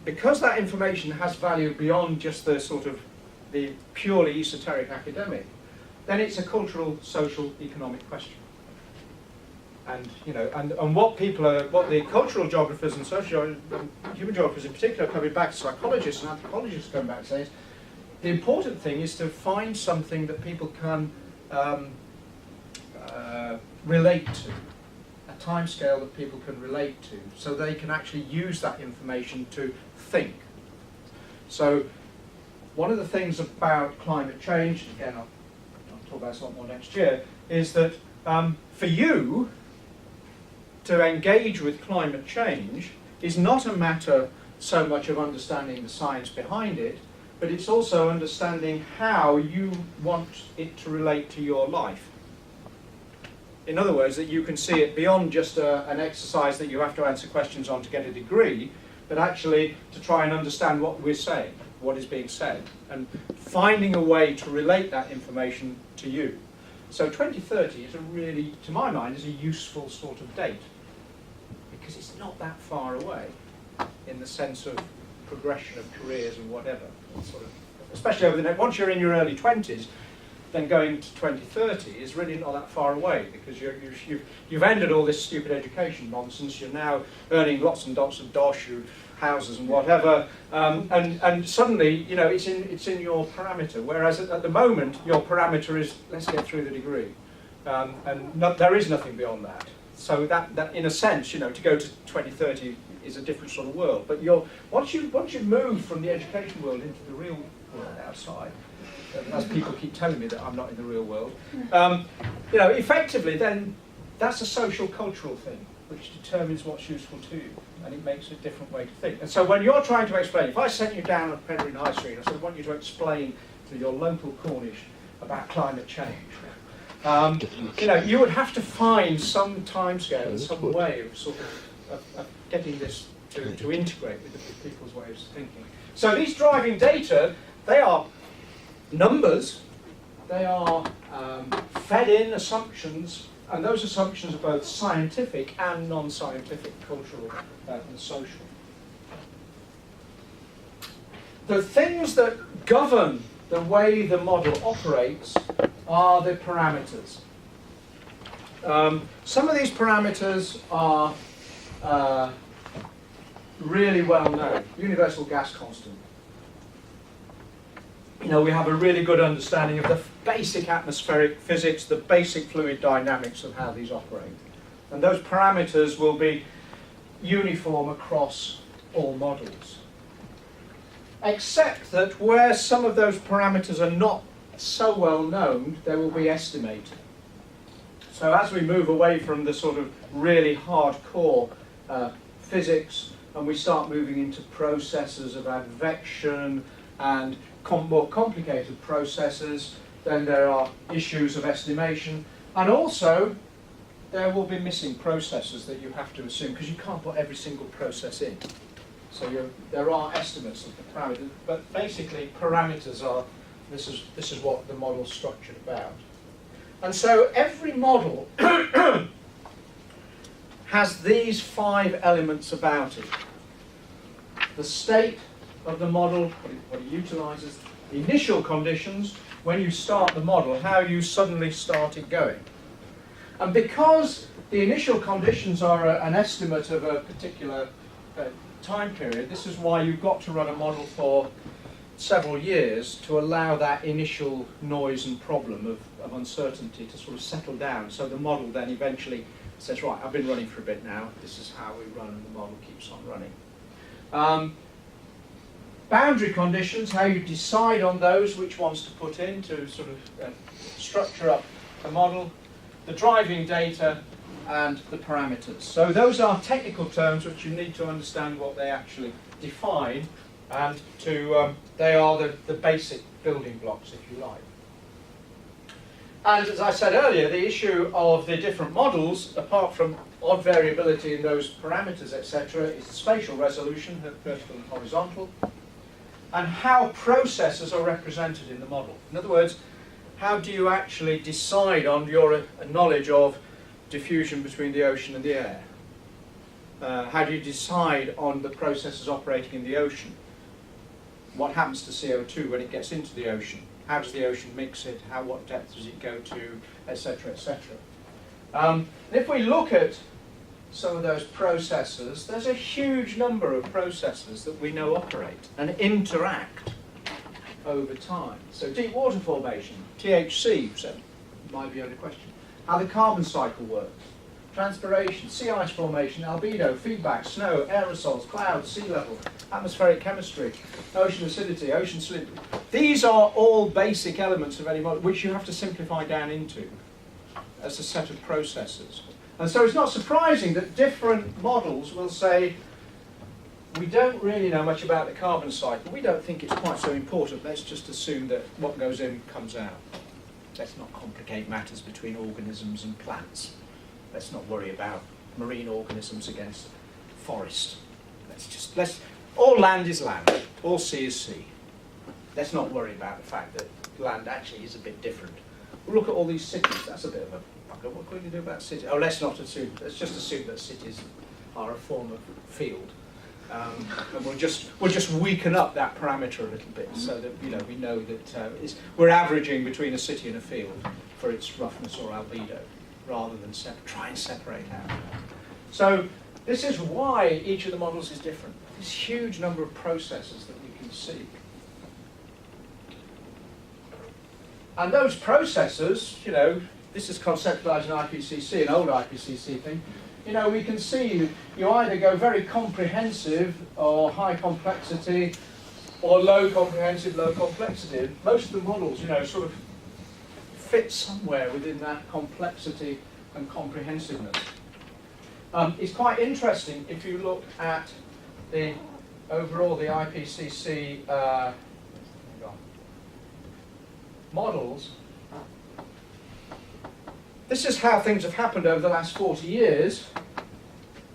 because that information has value beyond just the sort of the purely esoteric academic, then it's a cultural, social, economic question. And and what the cultural geographers and social human geographers in particular, coming back to psychologists and anthropologists coming back to say is the important thing is to find something that people can relate to, a timescale that people can relate to, so they can actually use that information to think. So one of the things about climate change, again I'll talk about this a lot more next year, is that for you to engage with climate change is not a matter so much of understanding the science behind it, but it's also understanding how you want it to relate to your life. In other words, that you can see it beyond just an exercise that you have to answer questions on to get a degree, but actually to try and understand what we're saying, what is being said, and finding a way to relate that information to you. So 2030 is a really, to my mind, is a useful sort of date, because it's not that far away in the sense of progression of careers and whatever. Sort of, especially over the next, once you're in your early 20s, then going to 2030 is really not that far away, because you've ended all this stupid education nonsense. You're now earning lots and lots of dosh, houses and whatever, and suddenly it's in your parameter. Whereas at the moment your parameter is let's get through the degree, there is nothing beyond that. So that in a sense, to go to 2030 is a different sort of world. But once you move from the education world into the real world outside, as people keep telling me that I'm not in the real world, effectively then that's a social cultural thing which determines what's useful to you, and it makes a different way to think. And so when you're trying to explain, if I sent you down on Penryn High Street and I said, I want you to explain to your local Cornish about climate change, you would have to find some timescale, some way of sort of getting this to integrate with the people's ways of thinking. So these driving data, they are numbers, they are fed-in assumptions, and those assumptions are both scientific and non-scientific, cultural and social. The things that govern the way the model operates are the parameters. Some of these parameters are really well known. Universal gas constant. We have a really good understanding of the basic atmospheric physics, the basic fluid dynamics of how these operate. And those parameters will be uniform across all models. Except that where some of those parameters are not so well known, they will be estimated. So as we move away from the sort of really hardcore physics, and we start moving into processes of advection and more complicated processes, then there are issues of estimation, and also there will be missing processes that you have to assume, because you can't put every single process in. So there are estimates of the parameters, but basically parameters are, this is what the model's structured about. And so every model has these 5 elements about it. The state of the model, what it utilises, the initial conditions, when you start the model, how you suddenly start it going. And because the initial conditions are an estimate of a particular time period, this is why you've got to run a model for several years to allow that initial noise and problem of uncertainty to sort of settle down. So the model then eventually says, right, I've been running for a bit now, this is how we run, and the model keeps on running. Boundary conditions, how you decide on those, which ones to put in to sort of structure up the model, the driving data, and the parameters. So those are technical terms which you need to understand what they actually define, and they are the basic building blocks, if you like. And as I said earlier, the issue of the different models, apart from odd variability in those parameters, etc., is the spatial resolution, vertical and horizontal, and how processes are represented in the model. In other words, how do you actually decide on your knowledge of diffusion between the ocean and the air? How do you decide on the processes operating in the ocean? What happens to CO2 when it gets into the ocean? How does the ocean mix it? What depth does it go to, etc., etc. If we look at some of those processes, there's a huge number of processes that we know operate and interact over time. So deep water formation, THC, so might be under question. How the carbon cycle works. Transpiration, sea ice formation, albedo, feedback, snow, aerosols, clouds, sea level, atmospheric chemistry, ocean acidity, ocean salinity. These are all basic elements of any model which you have to simplify down into as a set of processes. And so it's not surprising that different models will say, we don't really know much about the carbon cycle, we don't think it's quite so important, let's just assume that what goes in comes out. Let's not complicate matters between organisms and plants. Let's not worry about marine organisms against forest. All land is land, all sea is sea. Let's not worry about the fact that land actually is a bit different. We'll look at all these cities, that's a bit of a bugger. What can we do about cities? Oh, let's just assume that cities are a form of field. And we'll just weaken up that parameter a little bit so that we know that we're averaging between a city and a field for its roughness or albedo, rather than try and separate out. So this is why each of the models is different. This huge number of processes that we can see. And those processes, this is conceptualized in IPCC, an old IPCC thing. We can see you either go very comprehensive or high complexity or low comprehensive, low complexity. Most of the models, sort of fit somewhere within that complexity and comprehensiveness. It's quite interesting if you look at the overall the IPCC models. This is how things have happened over the last 40 years.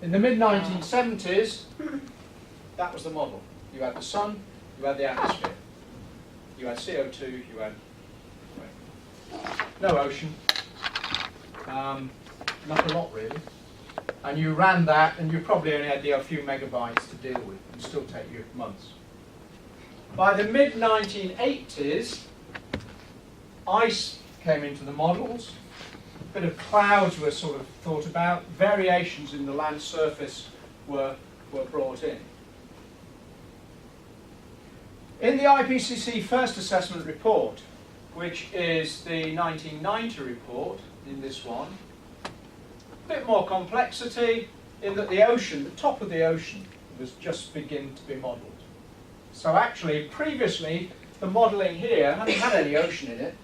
In the mid-1970s, that was the model. You had the sun, you had the atmosphere. You had CO2, you had no ocean. Not a lot really. And you ran that, and you probably only had a few megabytes to deal with. It would still take you months. By the mid-1980s, ice came into the models. A bit of clouds were sort of thought about. Variations in the land surface were brought in. In the IPCC First Assessment Report, which is the 1990 report, in this one, a bit more complexity in that the ocean, the top of the ocean, was just beginning to be modelled. So actually, previously, the modelling here hadn't had any ocean in it.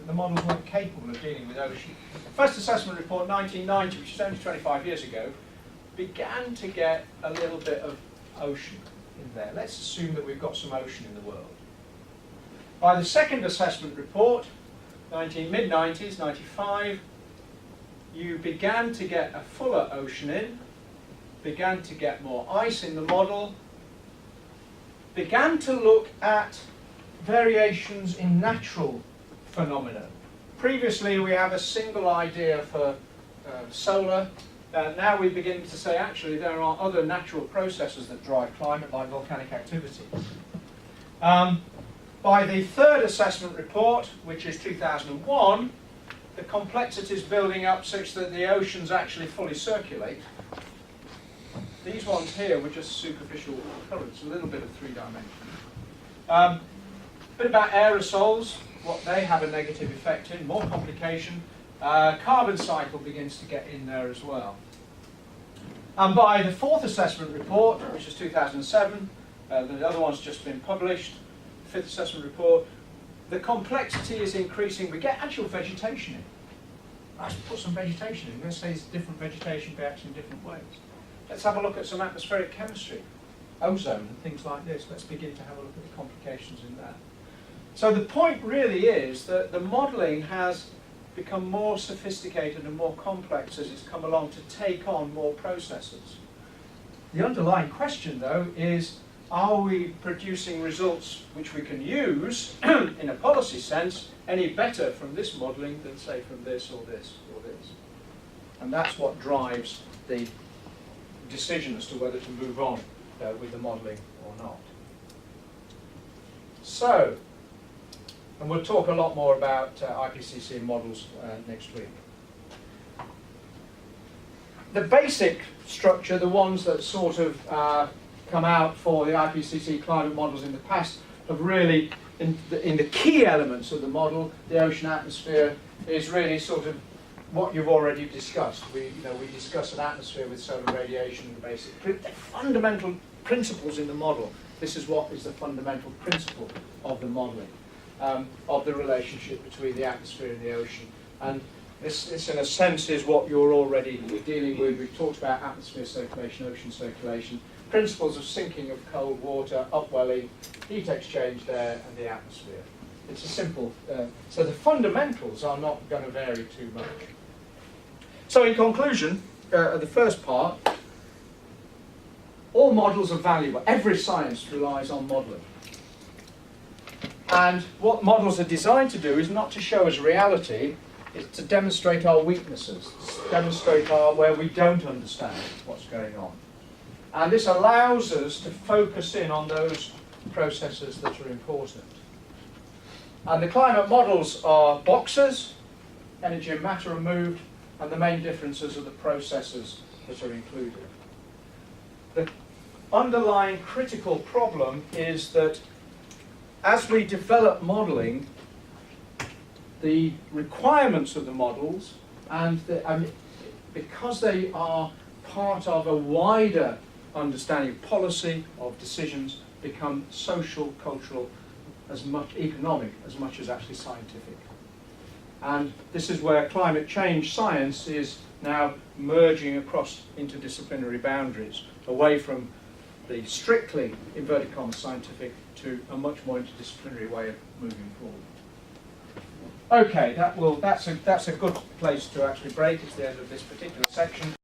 The models weren't capable of dealing with ocean. First Assessment Report 1990, which is only 25 years ago, began to get a little bit of ocean in there. Let's assume that we've got some ocean in the world. By the Second Assessment Report, mid-90s, 95, you began to get a fuller ocean in, began to get more ice in the model, began to look at variations in natural phenomena. Previously we have a single idea for solar. Now we begin to say actually there are other natural processes that drive climate, like volcanic activity. By the Third Assessment Report, which is 2001, the complexity is building up such that the oceans actually fully circulate. These ones here were just superficial currents, a little bit of 3 dimensions. A bit about aerosols, what they have a negative effect in, more complication. Carbon cycle begins to get in there as well. And by the Fourth Assessment Report, which is 2007, the other one's just been published, Fifth Assessment Report, the complexity is increasing. We get actual vegetation in. Let's put some vegetation in. Let's say it's different vegetation reacts in different ways. Let's have a look at some atmospheric chemistry, ozone and things like this. Let's begin to have a look at the complications in that. So the point really is that the modelling has become more sophisticated and more complex as it's come along to take on more processes. The underlying question, though, is are we producing results which we can use in a policy sense any better from this modelling than, say, from this or this or this? And that's what drives the decision as to whether to move on with the modelling or not. So, and we'll talk a lot more about IPCC and models next week. The basic structure, the ones that sort of come out for the IPCC climate models in the past, have really, in the key elements of the model, the ocean atmosphere is really sort of what you've already discussed. We discuss an atmosphere with solar radiation, the basic fundamental principles in the model. This is what is the fundamental principle of the modelling, of the relationship between the atmosphere and the ocean. And this, in a sense, is what you're already dealing with. We've talked about atmosphere circulation, ocean circulation, principles of sinking of cold water, upwelling, heat exchange there, and the atmosphere. It's a simple, so the fundamentals are not going to vary too much. So in conclusion, the first part, all models are valuable. Every science relies on modelling. And what models are designed to do is not to show us reality, it's to demonstrate our weaknesses, demonstrate where we don't understand what's going on. And this allows us to focus in on those processes that are important. And the climate models are boxes, energy and matter removed, and the main differences are the processes that are included. The underlying critical problem is that as we develop modelling, the requirements of the models, and because they are part of a wider understanding of policy, of decisions, become social, cultural, as much economic, as much as actually scientific. And this is where climate change science is now merging across interdisciplinary boundaries, away from the strictly, inverted commas, scientific, to a much more interdisciplinary way of moving forward. Okay, that's a good place to actually break. It's the end of this particular section.